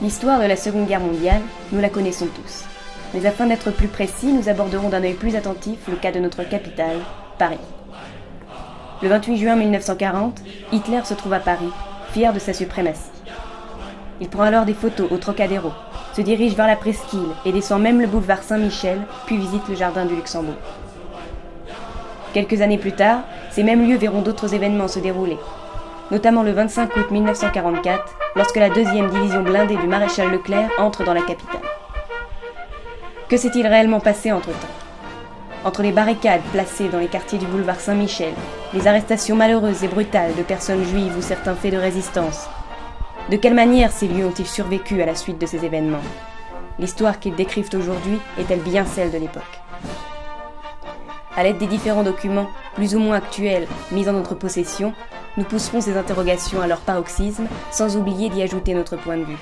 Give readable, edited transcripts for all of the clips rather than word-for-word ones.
L'histoire de la Seconde Guerre mondiale, nous la connaissons tous. Mais afin d'être plus précis, nous aborderons d'un œil plus attentif le cas de notre capitale, Paris. Le 28 juin 1940, Hitler se trouve à Paris, fier de sa suprématie. Il prend alors des photos au Trocadéro, se dirige vers la Presqu'île et descend même le boulevard Saint-Michel, puis visite le jardin du Luxembourg. Quelques années plus tard, ces mêmes lieux verront d'autres événements se dérouler, notamment le 25 août 1944, lorsque la 2e division blindée du maréchal Leclerc entre dans la capitale. Que s'est-il réellement passé entre-temps ? Entre les barricades placées dans les quartiers du boulevard Saint-Michel, les arrestations malheureuses et brutales de personnes juives ou certains faits de résistance, de quelle manière ces lieux ont-ils survécu à la suite de ces événements ? L'histoire qu'ils décrivent aujourd'hui est-elle bien celle de l'époque ? À l'aide des différents documents, plus ou moins actuels, mis en notre possession, nous pousserons ces interrogations à leur paroxysme, sans oublier d'y ajouter notre point de vue.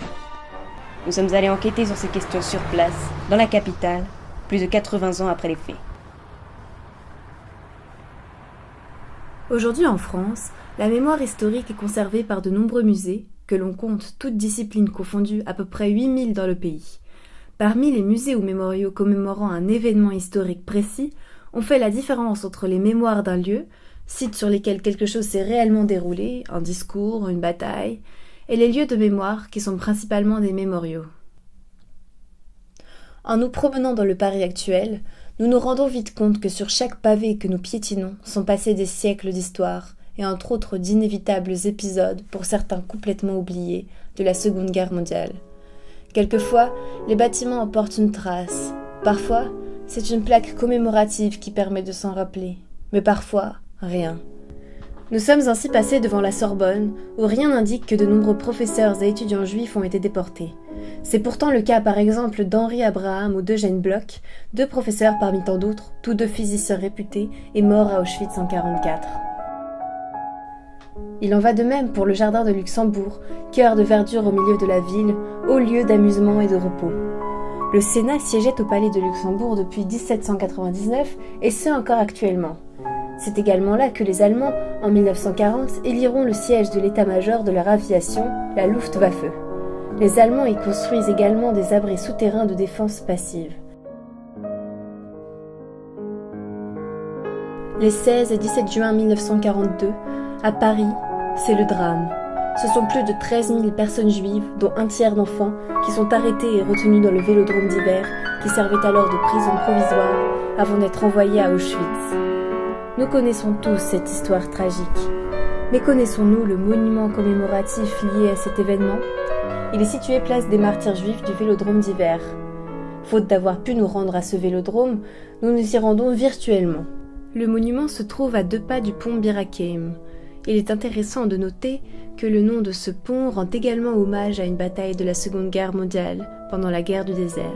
Nous sommes allés enquêter sur ces questions sur place, dans la capitale, plus de 80 ans après les faits. Aujourd'hui en France, la mémoire historique est conservée par de nombreux musées, que l'on compte toutes disciplines confondues, à peu près 8000 dans le pays. Parmi les musées ou mémoriaux commémorant un événement historique précis, on fait la différence entre les mémoires d'un lieu, sites sur lesquels quelque chose s'est réellement déroulé, un discours, une bataille, et les lieux de mémoire qui sont principalement des mémoriaux. En nous promenant dans le Paris actuel, nous nous rendons vite compte que sur chaque pavé que nous piétinons sont passés des siècles d'histoire, et entre autres d'inévitables épisodes, pour certains complètement oubliés, de la Seconde Guerre mondiale. Quelquefois, les bâtiments en portent une trace. Parfois, c'est une plaque commémorative qui permet de s'en rappeler. Mais parfois, rien. Nous sommes ainsi passés devant la Sorbonne, où rien n'indique que de nombreux professeurs et étudiants juifs ont été déportés. C'est pourtant le cas par exemple d'Henri Abraham ou d'Eugène Bloch, deux professeurs parmi tant d'autres, tous deux physiciens réputés et morts à Auschwitz en 1944. Il en va de même pour le jardin de Luxembourg, cœur de verdure au milieu de la ville, haut lieu d'amusement et de repos. Le Sénat siégeait au palais de Luxembourg depuis 1799 et ce encore actuellement. C'est également là que les Allemands, en 1940, éliront le siège de l'état-major de leur aviation, la Luftwaffe. Les Allemands y construisent également des abris souterrains de défense passive. Les 16 et 17 juin 1942, à Paris, c'est le drame. Ce sont plus de 13 000 personnes juives, dont un tiers d'enfants, qui sont arrêtées et retenues dans le vélodrome d'hiver, qui servait alors de prison provisoire, avant d'être envoyés à Auschwitz. Nous connaissons tous cette histoire tragique. Mais connaissons-nous le monument commémoratif lié à cet événement ? Il est situé place des Martyrs juifs du vélodrome d'hiver. Faute d'avoir pu nous rendre à ce vélodrome, nous nous y rendons virtuellement. Le monument se trouve à 2 pas du pont Bir Hakeim. Il est intéressant de noter que le nom de ce pont rend également hommage à une bataille de la Seconde Guerre mondiale, pendant la guerre du désert.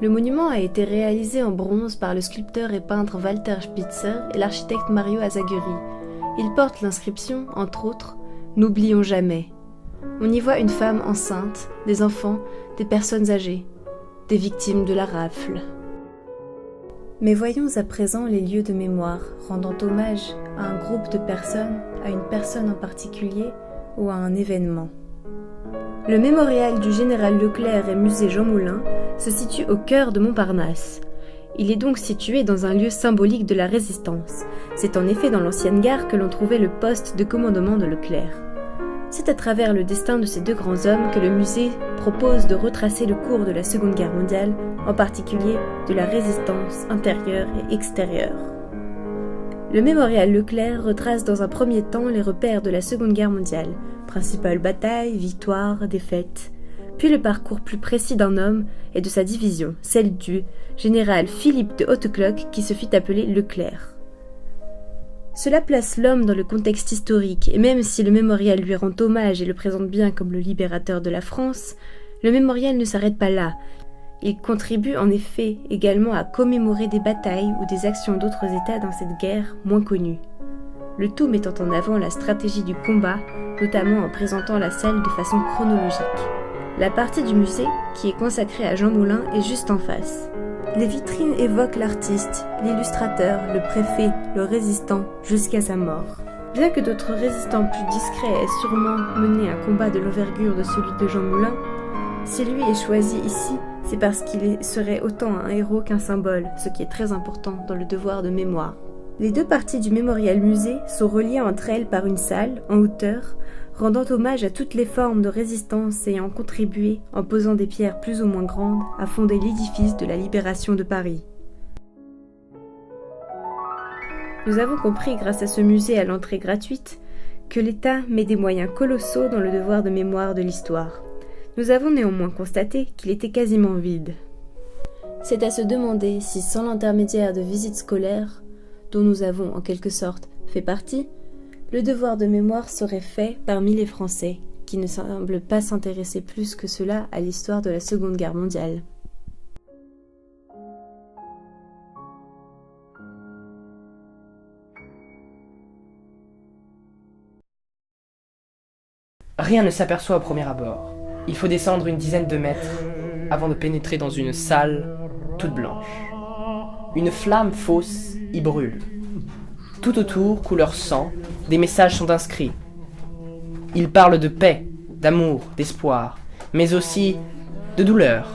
Le monument a été réalisé en bronze par le sculpteur et peintre Walter Spitzer et l'architecte Mario Azaguri. Il porte l'inscription, entre autres, « N'oublions jamais ». On y voit une femme enceinte, des enfants, des personnes âgées, des victimes de la rafle. Mais voyons à présent les lieux de mémoire, rendant hommage à un groupe de personnes, à une personne en particulier ou à un événement. Le mémorial du général Leclerc et musée Jean Moulin se situe au cœur de Montparnasse. Il est donc situé dans un lieu symbolique de la résistance. C'est en effet dans l'ancienne gare que l'on trouvait le poste de commandement de Leclerc. C'est à travers le destin de ces deux grands hommes que le musée propose de retracer le cours de la Seconde Guerre mondiale, en particulier de la résistance intérieure et extérieure. Le mémorial Leclerc retrace dans un premier temps les repères de la Seconde Guerre mondiale, principales batailles, victoires, défaites, puis le parcours plus précis d'un homme et de sa division, celle du général Philippe de Hautecloque qui se fit appeler Leclerc. Cela place l'homme dans le contexte historique, et même si le mémorial lui rend hommage et le présente bien comme le libérateur de la France, le mémorial ne s'arrête pas là. Il contribue en effet également à commémorer des batailles ou des actions d'autres États dans cette guerre moins connue. Le tout mettant en avant la stratégie du combat, notamment en présentant la salle de façon chronologique. La partie du musée, qui est consacrée à Jean Moulin, est juste en face. Les vitrines évoquent l'artiste, l'illustrateur, le préfet, le résistant, jusqu'à sa mort. Bien que d'autres résistants plus discrets aient sûrement mené un combat de l'envergure de celui de Jean Moulin, Si lui est choisi ici, c'est parce qu'il serait autant un héros qu'un symbole, ce qui est très important dans le devoir de mémoire. Les deux parties du mémorial musée sont reliées entre elles par une salle, en hauteur, rendant hommage à toutes les formes de résistance ayant contribué, en posant des pierres plus ou moins grandes, à fonder l'édifice de la libération de Paris. Nous avons compris, grâce à ce musée à l'entrée gratuite, que l'État met des moyens colossaux dans le devoir de mémoire de l'histoire. Nous avons néanmoins constaté qu'il était quasiment vide. C'est à se demander si, sans l'intermédiaire de visites scolaires, dont nous avons en quelque sorte fait partie, le devoir de mémoire serait fait parmi les Français, qui ne semblent pas s'intéresser plus que cela à l'histoire de la Seconde Guerre mondiale. Rien ne s'aperçoit au premier abord. Il faut descendre une dizaine de mètres avant de pénétrer dans une salle toute blanche. Une flamme fausse y brûle. Tout autour, couleur sang, des messages sont inscrits. Ils parlent de paix, d'amour, d'espoir, mais aussi de douleur.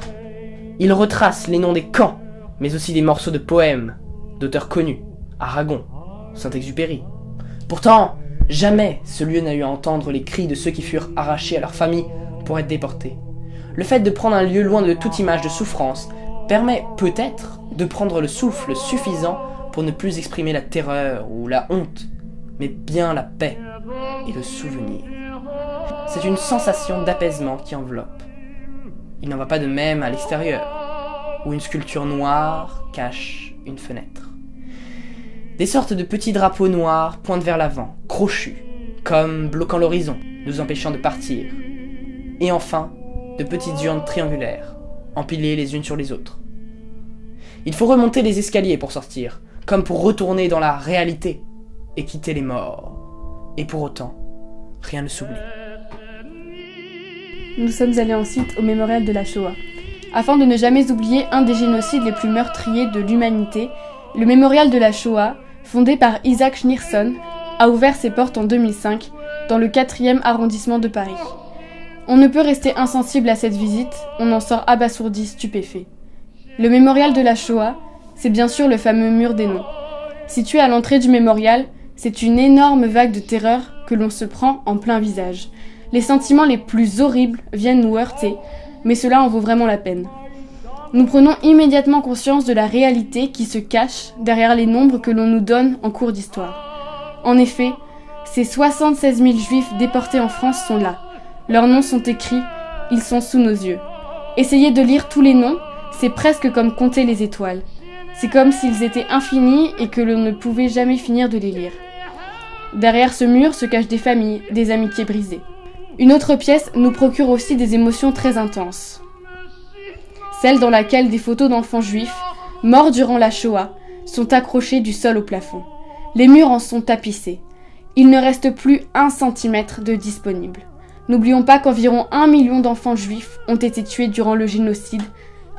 Ils retracent les noms des camps, mais aussi des morceaux de poèmes, d'auteurs connus, Aragon, Saint-Exupéry. Pourtant, jamais ce lieu n'a eu à entendre les cris de ceux qui furent arrachés à leur famille pour être déportés. Le fait de prendre un lieu loin de toute image de souffrance permet peut-être de prendre le souffle suffisant pour ne plus exprimer la terreur ou la honte, mais bien la paix et le souvenir. C'est une sensation d'apaisement qui enveloppe. Il n'en va pas de même à l'extérieur, où une sculpture noire cache une fenêtre. Des sortes de petits drapeaux noirs pointent vers l'avant, crochus, comme bloquant l'horizon, nous empêchant de partir. Et enfin, de petites urnes triangulaires, empilées les unes sur les autres. Il faut remonter les escaliers pour sortir, comme pour retourner dans la réalité et quitter les morts. Et pour autant, rien ne s'oublie. Nous sommes allés ensuite au mémorial de la Shoah. Afin de ne jamais oublier un des génocides les plus meurtriers de l'humanité, le mémorial de la Shoah, fondé par Isaac Schneerson, a ouvert ses portes en 2005 dans le 4e arrondissement de Paris. On ne peut rester insensible à cette visite, on en sort abasourdi, stupéfait. Le mémorial de la Shoah, c'est bien sûr le fameux mur des noms. Situé à l'entrée du mémorial, c'est une énorme vague de terreur que l'on se prend en plein visage. Les sentiments les plus horribles viennent nous heurter, mais cela en vaut vraiment la peine. Nous prenons immédiatement conscience de la réalité qui se cache derrière les nombres que l'on nous donne en cours d'histoire. En effet, ces 76 000 juifs déportés en France sont là. Leurs noms sont écrits, ils sont sous nos yeux. Essayer de lire tous les noms, c'est presque comme compter les étoiles. C'est comme s'ils étaient infinis et que l'on ne pouvait jamais finir de les lire. Derrière ce mur se cachent des familles, des amitiés brisées. Une autre pièce nous procure aussi des émotions très intenses. Celle dans laquelle des photos d'enfants juifs, morts durant la Shoah, sont accrochées du sol au plafond. Les murs en sont tapissés. Il ne reste plus 1 centimètre de disponible. N'oublions pas qu'environ 1 million d'enfants juifs ont été tués durant le génocide,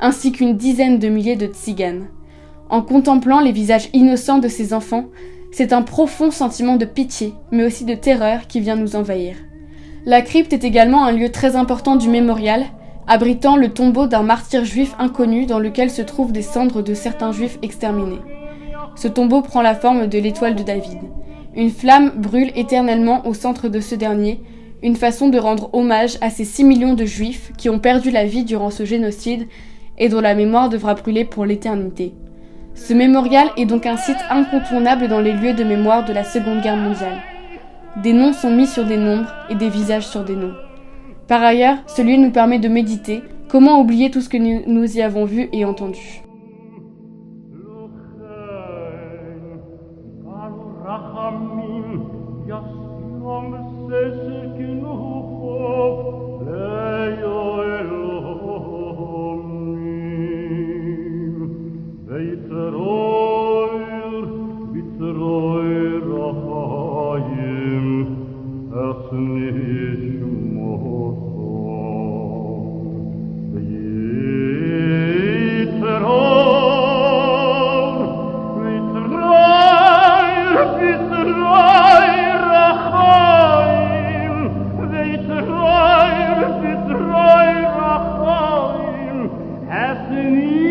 ainsi qu'une dizaine de milliers de tziganes. En contemplant les visages innocents de ces enfants, c'est un profond sentiment de pitié, mais aussi de terreur qui vient nous envahir. La crypte est également un lieu très important du mémorial, abritant le tombeau d'un martyr juif inconnu dans lequel se trouvent des cendres de certains juifs exterminés. Ce tombeau prend la forme de l'étoile de David. Une flamme brûle éternellement au centre de ce dernier, une façon de rendre hommage à ces 6 millions de juifs qui ont perdu la vie durant ce génocide et dont la mémoire devra brûler pour l'éternité. Ce mémorial est donc un site incontournable dans les lieux de mémoire de la Seconde Guerre mondiale. Des noms sont mis sur des nombres et des visages sur des noms. Par ailleurs, ce lieu nous permet de méditer. Comment oublier tout ce que nous y avons vu et entendu ? Frémir